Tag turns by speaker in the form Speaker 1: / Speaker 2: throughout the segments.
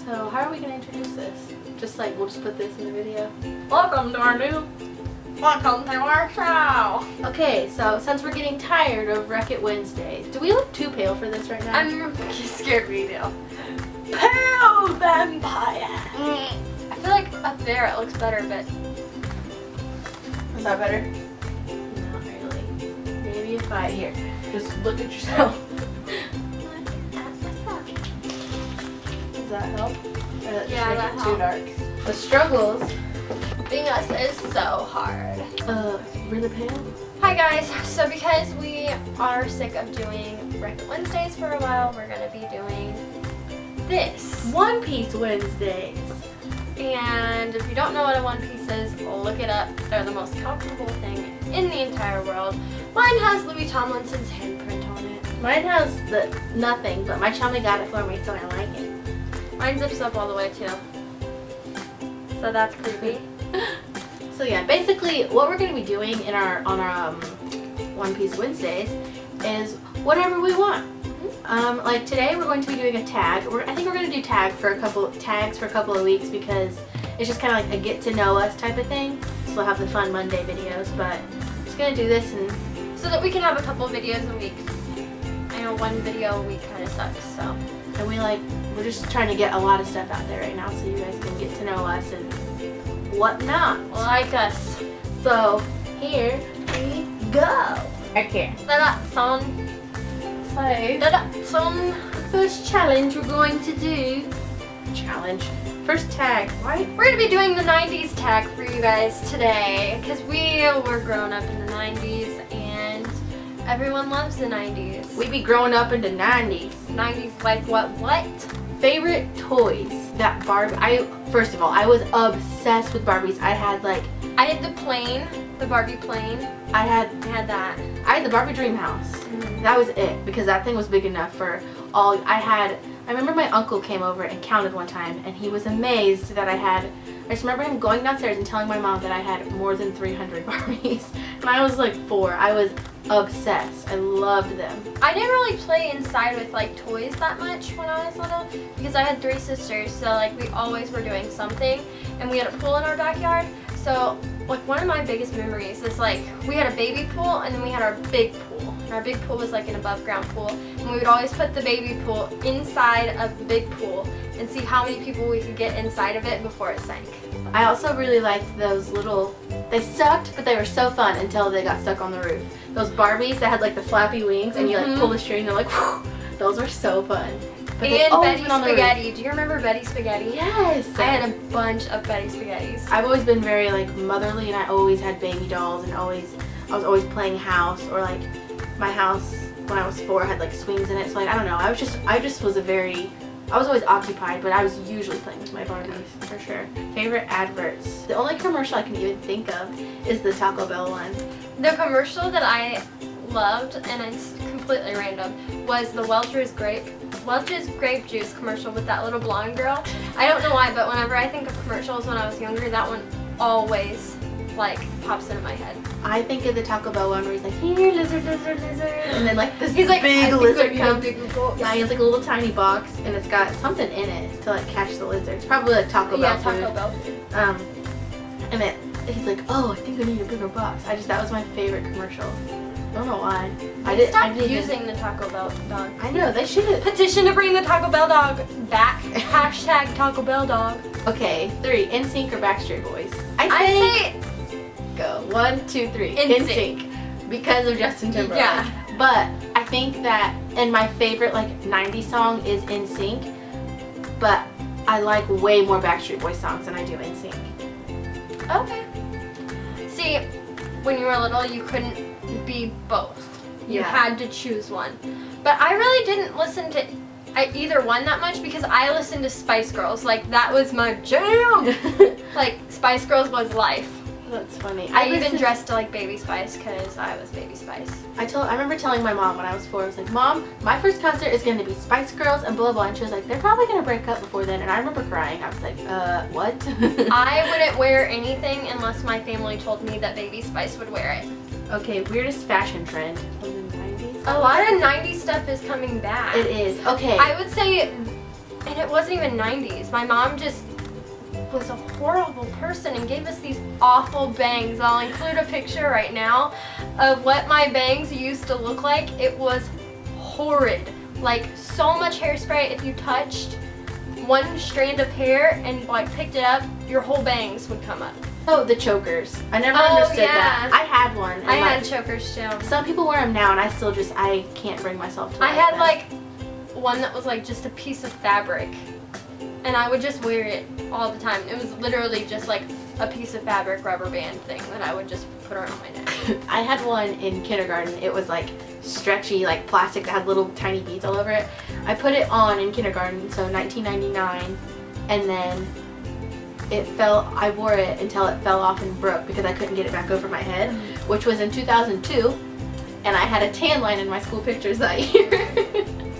Speaker 1: So how are we going to introduce this? Just like, we'll just put this in the video.
Speaker 2: Welcome to our show.
Speaker 1: Okay, so since we're getting tired of Wreck-It Wednesdays, do we look too pale for this right now?
Speaker 2: I'm scared we do. Pale vampire. I feel like up there it looks better, but
Speaker 1: Is that better? Not really. Maybe if I, here, just look at yourself. Does that help? Or that
Speaker 2: Yeah, that
Speaker 1: just make it too dark? The struggles.
Speaker 2: being us is so hard.
Speaker 1: Really pale?
Speaker 2: Hi guys, so because we are sick of doing Wreck-It Wednesdays for a while, we're going to be doing this.
Speaker 1: OnePiece Wednesdays.
Speaker 2: And if you don't know what a One Piece is, look it up. They're the most comfortable thing in the entire world. Mine has Louis Tomlinson's handprint on it.
Speaker 1: Mine has nothing, but my chummy got it for me, so I like it.
Speaker 2: Mine zips up all the way too. So that's creepy.
Speaker 1: So yeah, basically what we're going to be doing in on our OnePiece Wednesdays is whatever we want. Like today we're going to be doing a tag. I think we're going to do tags for a couple of weeks because it's just kind of like a get to know us type of thing. So we'll have the fun Monday videos, but I'm just going to do this and
Speaker 2: So that we can have a couple videos a week. I know one video a week kind of sucks, so.
Speaker 1: and we're just trying to get a lot of stuff out there right now so you guys can get to know us and whatnot.
Speaker 2: Like us.
Speaker 1: So here we go. Okay.
Speaker 2: That song.
Speaker 1: So
Speaker 2: That song.
Speaker 1: first challenge we're going to do. First tag. Why?
Speaker 2: We're going to be doing the 90s tag for you guys today because we were grown up in the 90s and everyone loves the 90s.
Speaker 1: We be growing up in the 90s.
Speaker 2: 90s like what?
Speaker 1: Favorite toys that Barbie. First of all, I was obsessed with Barbies. I had
Speaker 2: I had the plane, the Barbie plane.
Speaker 1: I had the Barbie Dream House. That was it because that thing was big enough for all. I remember my uncle came over and counted one time and he was amazed that I just remember him going downstairs and telling my mom that I had more than 300 Barbies. And I was like 4. I was obsessed. I loved them.
Speaker 2: I didn't really play inside with toys that much when I was little because I had 3 sisters, so we always were doing something, and we had a pool in our backyard. So one of my biggest memories is we had a baby pool and then we had our big pool. And our big pool was an above ground pool, and we would always put the baby pool inside of the big pool and see how many people we could get inside of it before it sank.
Speaker 1: I also really liked those they sucked, but they were so fun until they got stuck on the roof. Those Barbies that had the flappy wings and you pull the string and they're whew, those were so fun. But
Speaker 2: and Betty Spaghetti. Do you remember Betty Spaghetti?
Speaker 1: Yes!
Speaker 2: I had a bunch of Betty Spaghettis.
Speaker 1: I've always been very motherly, and I always had baby dolls, and I was always playing house, or my house when I was 4 had swings in it. So I don't know. I was always occupied, but I was usually playing with my Barbies for sure. Favorite adverts. The only commercial I can even think of is the Taco Bell one.
Speaker 2: The commercial that I loved, and it's completely random, was the Welch's grape juice commercial with that little blonde girl. I don't know why, but whenever I think of commercials when I was younger, that one always pops into my head.
Speaker 1: I think of the Taco Bell one where he's here, lizard, lizard, lizard, and then this
Speaker 2: he's
Speaker 1: big lizard comes.
Speaker 2: Yeah,
Speaker 1: he has a little tiny box, and it's got something in it to catch the lizard. It's probably Taco Bell food.
Speaker 2: Taco Bell food.
Speaker 1: And then he's oh, I think I need a bigger box. That was my favorite commercial. I don't know why. I didn't
Speaker 2: using the Taco Bell dog.
Speaker 1: I know, they should.
Speaker 2: Petition to bring the Taco Bell dog back. Hashtag Taco Bell dog.
Speaker 1: Okay, 3. NSYNC or Backstreet Boys?
Speaker 2: I say
Speaker 1: go. 1, 2, 3.
Speaker 2: NSYNC.
Speaker 1: Because of Justin Timberlake.
Speaker 2: Yeah.
Speaker 1: But I think that, and my favorite 90s song is NSYNC, but I like way more Backstreet Boys songs than I do NSYNC.
Speaker 2: Okay. See, when you were little, you couldn't be both. You had to choose one. But I really didn't listen to either one that much because I listened to Spice Girls. That was my jam. Spice Girls was life.
Speaker 1: That's funny.
Speaker 2: I even dressed like Baby Spice because I was Baby Spice.
Speaker 1: I remember telling my mom when I was 4, I was Mom, my first concert is going to be Spice Girls and blah blah, and she was they're probably going to break up before then, and I remember crying. I was what?
Speaker 2: I wouldn't wear anything unless my family told me that Baby Spice would wear it.
Speaker 1: Okay, weirdest fashion trend from the 90s?
Speaker 2: A lot of 90s stuff is coming back.
Speaker 1: It is. Okay.
Speaker 2: I would say And it wasn't even 90s. My mom just was a horrible person and gave us these awful bangs. I'll include a picture right now of what my bangs used to look like. It was horrid. Like, so much hairspray. If you touched one strand of hair and like picked it up, your whole bangs would come up.
Speaker 1: Oh, the chokers. I never understood
Speaker 2: yeah.
Speaker 1: that. I had one.
Speaker 2: I had chokers too.
Speaker 1: Some people wear them now, and I can't bring myself to wear
Speaker 2: I had
Speaker 1: them.
Speaker 2: like one that was like just a piece of fabric, and I would just wear it all the time. It was literally just like a piece of fabric rubber band thing that I would just put around my neck.
Speaker 1: I had one in kindergarten. It was like stretchy, like plastic that had little tiny beads all over it. I put it on in kindergarten, so 1999, and then I wore it until it fell off and broke because I couldn't get it back over my head, which was in 2002, and I had a tan line in my school pictures that year.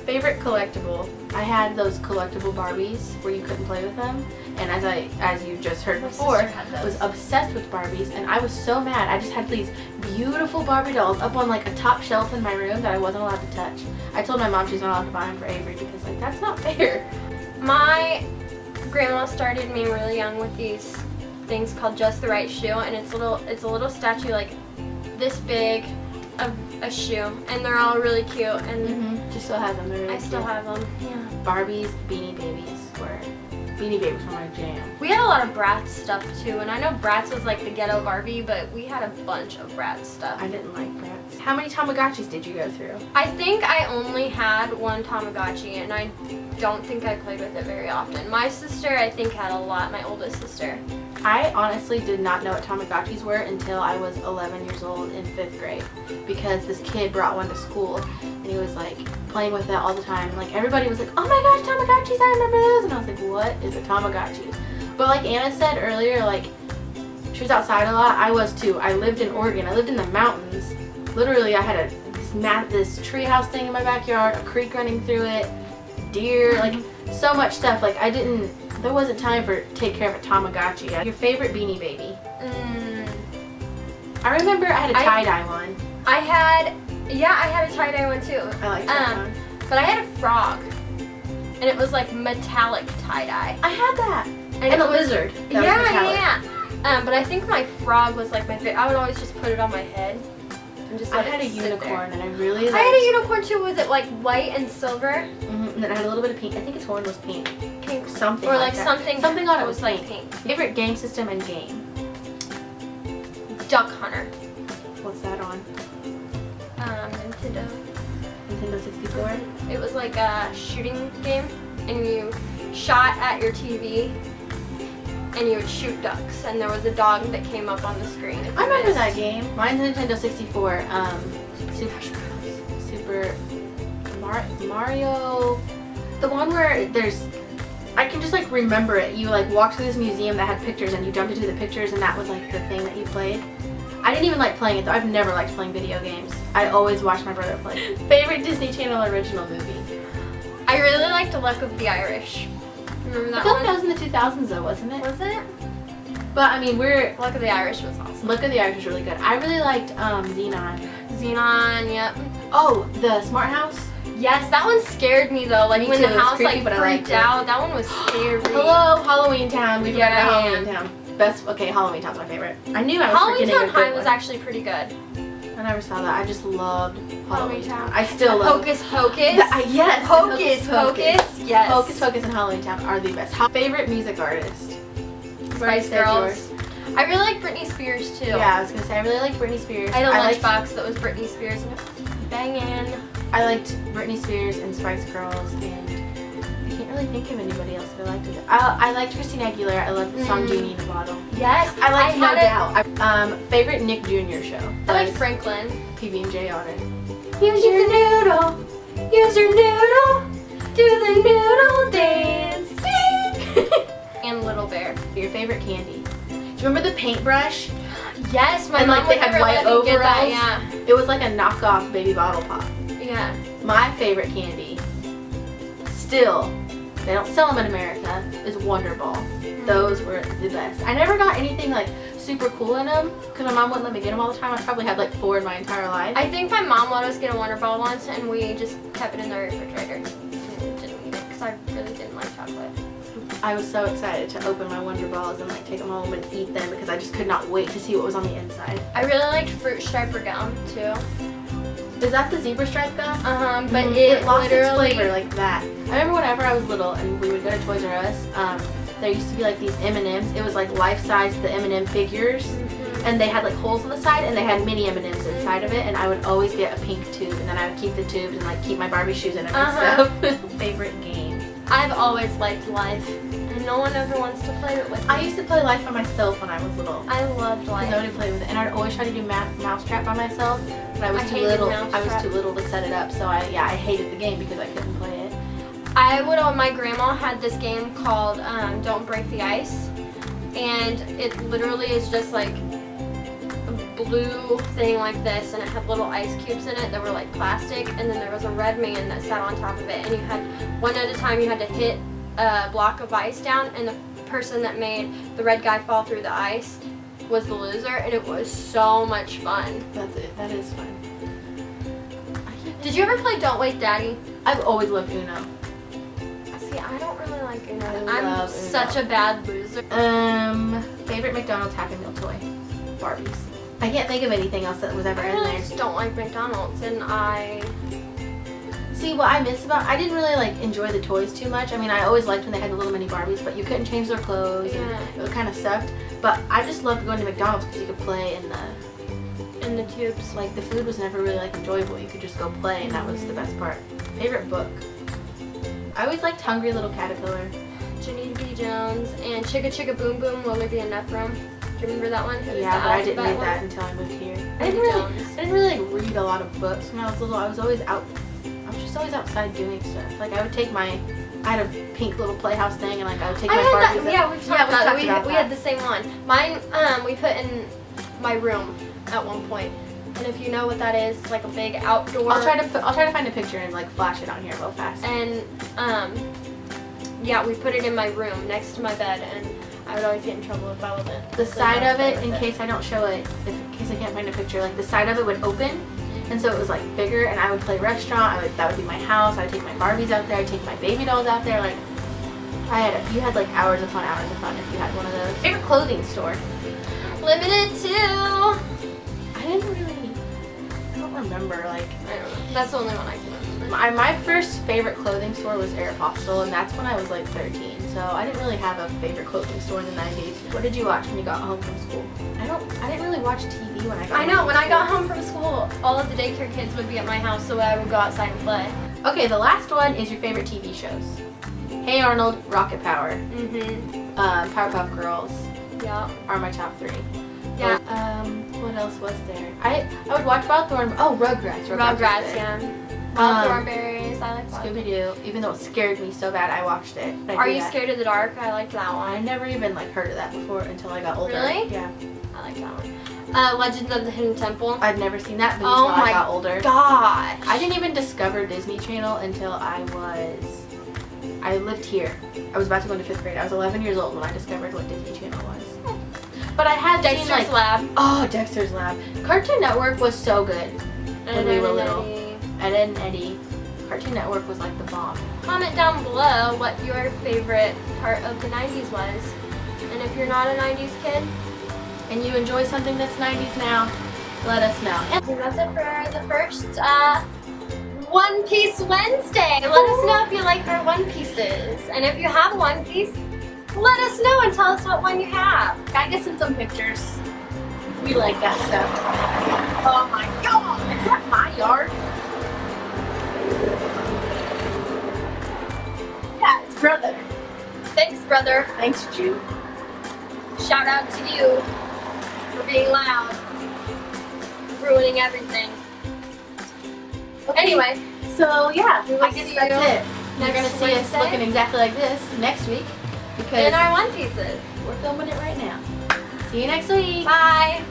Speaker 1: Favorite collectible. I had those collectible Barbies where you couldn't play with them, and as you just heard before, I was obsessed with Barbies, and I was so mad. I just had these beautiful Barbie dolls up on like a top shelf in my room that I wasn't allowed to touch. I told my mom she's not allowed to buy them for Avery because like that's not fair.
Speaker 2: My grandma started me really young with these things called Just the Right Shoe, and it's a little statue like this big of a shoe, and they're all really cute. And
Speaker 1: She still has them. They're really
Speaker 2: I still
Speaker 1: cute.
Speaker 2: have them. Yeah.
Speaker 1: Barbies, Beanie Babies were my jam.
Speaker 2: We had a lot of Bratz stuff too, and I know Bratz was like the ghetto Barbie, but we had a bunch of Bratz stuff.
Speaker 1: I didn't like Bratz. How many Tamagotchis did you go through?
Speaker 2: I think I only had one Tamagotchi, and I don't think I played with it very often. My sister, I think, had a lot, my oldest sister.
Speaker 1: I honestly did not know what Tamagotchis were until I was 11 years old in 5th grade because this kid brought one to school and he was like playing with it all the time. Like everybody was like, oh my gosh, Tamagotchis, I remember those. And I was like, what is a Tamagotchi? But like Anna said earlier, like she was outside a lot. I was too. I lived in Oregon. I lived in the mountains. Literally, I had this treehouse thing in my backyard, a creek running through it, deer, like so much stuff. Like there wasn't time for take care of a Tamagotchi. Your favorite Beanie Baby? I remember I had a tie-dye one.
Speaker 2: I had a tie-dye one too.
Speaker 1: I like that one.
Speaker 2: But I had a frog, and it was like metallic tie-dye.
Speaker 1: I had that.
Speaker 2: And
Speaker 1: a lizard. That was metallic.
Speaker 2: Yeah. But I think my frog was like my favorite. I would always just put it on my head. And just
Speaker 1: I had a unicorn, and I really liked.
Speaker 2: I had a unicorn too. Was it like white and silver?
Speaker 1: And then I had a little bit of pink. I think its horn was pink.
Speaker 2: Pink.
Speaker 1: Something
Speaker 2: or
Speaker 1: like
Speaker 2: like
Speaker 1: that.
Speaker 2: something
Speaker 1: on it
Speaker 2: was like pink.
Speaker 1: Favorite game system and game?
Speaker 2: Duck Hunter.
Speaker 1: What's that on?
Speaker 2: Nintendo.
Speaker 1: Nintendo 64?
Speaker 2: It was like a shooting game, and you shot at your TV, and you would shoot ducks, and there was a dog that came up on the screen.
Speaker 1: I remember that game. Mine's Nintendo 64. Super Mario. The one where I can just like remember it. You like walked through this museum that had pictures, and you jumped into the pictures, and that was like the thing that you played. I didn't even like playing it though. I've never liked playing video games. I always watched my brother play. Favorite Disney Channel original movie?
Speaker 2: I really liked Luck of the Irish. Remember that
Speaker 1: I feel
Speaker 2: one?
Speaker 1: like that was in the 2000s though, wasn't it?
Speaker 2: Was it?
Speaker 1: But I mean,
Speaker 2: Luck of the Irish was awesome.
Speaker 1: Luck of the Irish was really good. I really liked Xenon.
Speaker 2: Xenon, yep.
Speaker 1: Oh, the Smart House?
Speaker 2: Yes, that one scared me though. Like
Speaker 1: Me
Speaker 2: when
Speaker 1: too.
Speaker 2: the
Speaker 1: It was
Speaker 2: house
Speaker 1: creepy,
Speaker 2: like
Speaker 1: but I liked
Speaker 2: freaked
Speaker 1: it.
Speaker 2: out. That one was scary.
Speaker 1: Hello, Halloween Town. We forgot about
Speaker 2: Yeah.
Speaker 1: Halloween Town. Halloween Town's my favorite. I knew I was
Speaker 2: Halloween
Speaker 1: forgetting
Speaker 2: Town
Speaker 1: a good
Speaker 2: High was
Speaker 1: one.
Speaker 2: actually pretty good.
Speaker 1: I never saw that. I just loved Halloween Town.
Speaker 2: Town.
Speaker 1: I still love
Speaker 2: Hocus Pocus.
Speaker 1: yes.
Speaker 2: Hocus Pocus. Yes.
Speaker 1: Hocus Pocus and Halloween Town are the best. Favorite music artist?
Speaker 2: Spice Girls. I really like Britney Spears too.
Speaker 1: Yeah, I was gonna say I really like Britney Spears.
Speaker 2: I had a
Speaker 1: liked-
Speaker 2: lunchbox that was Britney Spears and it was banging.
Speaker 1: I liked Britney Spears and Spice Girls, and I can't really think of anybody else that I liked. I liked Christina Aguilera. I loved the song Genie in a Bottle.
Speaker 2: Yes.
Speaker 1: I liked No
Speaker 2: had
Speaker 1: Doubt. Favorite Nick Jr. show?
Speaker 2: I like Franklin.
Speaker 1: PB&J on it.
Speaker 2: Use your noodle. Use your noodle. Do the noodle dance. And Little Bear.
Speaker 1: Your favorite candy? Do you remember the paintbrush?
Speaker 2: Yes, my
Speaker 1: And,
Speaker 2: mom
Speaker 1: like, they
Speaker 2: would
Speaker 1: had
Speaker 2: never
Speaker 1: white
Speaker 2: let me get that.
Speaker 1: overalls? It was like a knockoff Baby Bottle Pop.
Speaker 2: Yeah.
Speaker 1: My favorite candy, still, they don't sell them in America, is Wonder Ball. Those were the best. I never got anything like super cool in them because my mom wouldn't let me get them all the time. I probably had like 4 in my entire life.
Speaker 2: I think my mom let us get a Wonder Ball once, and we just kept it in the refrigerator. And didn't eat it because I really didn't like chocolate.
Speaker 1: I was so excited to open my Wonder Balls and like take them home and eat them because I just could not wait to see what was on the inside.
Speaker 2: I really liked fruit striper gum too.
Speaker 1: Is that the zebra stripe gum?
Speaker 2: But
Speaker 1: it lost its
Speaker 2: literally
Speaker 1: flavor like that. I remember whenever I was little and we would go to Toys R Us, there used to be like these M&Ms. It was like life-size, the M&M figures. And they had like holes on the side and they had mini M&Ms inside of it, and I would always get a pink tube and then I would keep the tubes and like keep my Barbie shoes in them and stuff. Favorite game?
Speaker 2: I've always liked Life, and no one ever wants to play it with me.
Speaker 1: I used to play Life by myself when I was little.
Speaker 2: I loved Life.
Speaker 1: Nobody played with it, and I'd always try to do Mousetrap by myself, but I was too
Speaker 2: hated
Speaker 1: little.
Speaker 2: Mousetrap.
Speaker 1: I was too little to set it up, so I hated the game because I couldn't play it.
Speaker 2: My grandma had this game called Don't Break the Ice, and it literally is just like a blue thing like this, and it had little ice cubes in it that were like plastic, and then there was a red man that sat on top of it, and you had one at a time, you had to hit a block of ice down, and the person that made the red guy fall through the ice was the loser, and it was so much fun.
Speaker 1: That's it. That is fun.
Speaker 2: Did you ever play Don't Wake Daddy?
Speaker 1: I've always loved Uno.
Speaker 2: See, I don't really like Uno.
Speaker 1: I
Speaker 2: I'm
Speaker 1: love
Speaker 2: such
Speaker 1: Uno.
Speaker 2: a bad loser.
Speaker 1: Favorite McDonald's Happy Meal toy? Barbies. I can't think of anything else that was ever
Speaker 2: I
Speaker 1: in
Speaker 2: really
Speaker 1: there.
Speaker 2: just don't like McDonald's, and
Speaker 1: See, what I miss about, I didn't really like enjoy the toys too much. I mean, I always liked when they had the little mini Barbies, but you couldn't change their clothes, and it kind of sucked. But I just loved going to McDonald's because you could play in
Speaker 2: the tubes.
Speaker 1: like the food was never really like enjoyable. You could just go play, and that was the best part. Favorite book? I always liked Hungry Little Caterpillar.
Speaker 2: Janine B. Jones and Chicka Chicka Boom Boom, Will There Be Enough Room? Do you remember that one? It was
Speaker 1: Yeah,
Speaker 2: the
Speaker 1: but I didn't
Speaker 2: alphabet
Speaker 1: read that
Speaker 2: one.
Speaker 1: until I moved here. I
Speaker 2: Jones.
Speaker 1: didn't really like read a lot of books when I was little. I was always out. I was just always outside doing stuff. Like I would take my, I had a pink little playhouse thing, and like I would take my Barbies.
Speaker 2: We've talked about that. We
Speaker 1: that.
Speaker 2: had the same one. Mine, we put in my room at one point. And if you know what that is, it's like a big outdoor.
Speaker 1: I'll try to find a picture and like flash it on here real fast.
Speaker 2: And yeah, we put it in my room next to my bed, and I would always get in trouble if I wasn't.
Speaker 1: The side of it, in case I don't show it, in case I can't find a picture, like the side of it would open, and so it was like bigger, and I would play restaurant. That would be my house. I would take my Barbies out there. I would take my baby dolls out there. Like you had like hours upon hours of fun if you had one of those. Favorite clothing store?
Speaker 2: Limited too.
Speaker 1: I don't remember. Like
Speaker 2: I don't know. That's the only one I can remember.
Speaker 1: my first favorite clothing store was Aeropostale, and that's when I was like 13. So I didn't really have a favorite clothing store in the 90s. What did you watch when you got home from school? I didn't really watch TV when I got home.
Speaker 2: I know,
Speaker 1: from
Speaker 2: when I
Speaker 1: school.
Speaker 2: got home from school, all of the daycare kids would be at my house, so I would go outside and play.
Speaker 1: Okay, the last one is your favorite TV shows. Hey Arnold, Rocket Power, Powerpuff Girls
Speaker 2: Yeah.
Speaker 1: are my top 3.
Speaker 2: Yeah.
Speaker 1: What else was there? I would watch Wild Thorn. Oh, Rugrats.
Speaker 2: Rugrats, yeah. Wild Thornberries, I like that.
Speaker 1: Scooby-Doo. Even though it scared me so bad, I watched it.
Speaker 2: Are You Scared of the Dark? I liked that one.
Speaker 1: I never even like heard of that before until I got older.
Speaker 2: Really?
Speaker 1: Yeah.
Speaker 2: I like that one. Legends of the Hidden Temple.
Speaker 1: I'd never seen that until
Speaker 2: Oh
Speaker 1: I
Speaker 2: my
Speaker 1: got older.
Speaker 2: Gosh.
Speaker 1: I didn't even discover Disney Channel until I lived here. I was about to go into 5th grade. I was 11 years old when I discovered what Disney Channel was. But I had seen
Speaker 2: Dexter's
Speaker 1: like,
Speaker 2: Lab.
Speaker 1: oh, Dexter's Lab. Cartoon Network was so good when we were little. Ed, Edd and Eddie. Cartoon Network was like the bomb.
Speaker 2: Comment down below what your favorite part of the 90s was. And if you're not a 90s kid,
Speaker 1: And you enjoy something that's 90s now, let us know.
Speaker 2: I think that's it for the first OnePiece Wednesday. Let us know if you like our One Pieces. And if you have a One Piece, let us know and tell us what one you have.
Speaker 1: Gotta get some pictures. We like that stuff. Oh my god! Is that my yard? Yeah, it's brother.
Speaker 2: Thanks, brother.
Speaker 1: Thanks, Jude.
Speaker 2: Shout out to you for being loud, ruining everything.
Speaker 1: Okay.
Speaker 2: Anyway,
Speaker 1: So yeah,
Speaker 2: we will
Speaker 1: I guess
Speaker 2: see
Speaker 1: that's
Speaker 2: you
Speaker 1: it. You're
Speaker 2: next
Speaker 1: gonna see us
Speaker 2: Wednesday.
Speaker 1: looking exactly like this next week because
Speaker 2: in our One Pieces.
Speaker 1: we're filming it right now. See you next week.
Speaker 2: Bye.